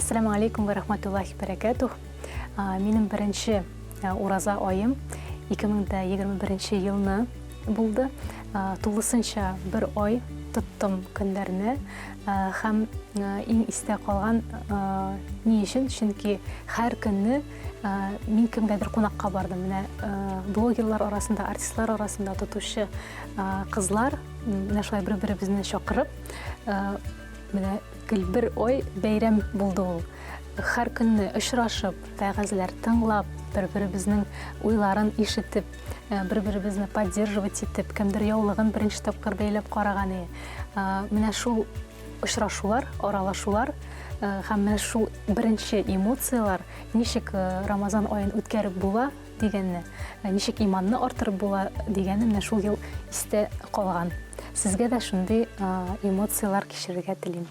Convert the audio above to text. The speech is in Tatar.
Ассаламу алейкум ва рахматуллахи баракатух. Минем беренче ураза айым 2021 елны булды. Тулысынча бер ай тоттым көннәрне һәм иң истә калган ни өчен? Чөнки һәр көнне мин кемгәдер кунакка бардым. Менә блогерлар арасында, артистлар арасында тотучы кызлар менә шулай бер-беребезне чакырып, менә бер ай бәйрәм булды ул. Һәр көнне очрашып, вәгазьләр тыңлап, бер-беребезнең уйларын ишетеп, бер-беребезне поддерживать итеп, кемдер яулыгын беренче тапкыр бәйләп караган иде. Менә шул очрашулар, аралашулар һәм менә шул беренче эмоциялар ничек Рамазан аен үткәреп була дигәнне, ничек иманны артырып була дигәнне менә шул ел истә калган. Сезгә дә шундый эмоциялар кичерергә телим.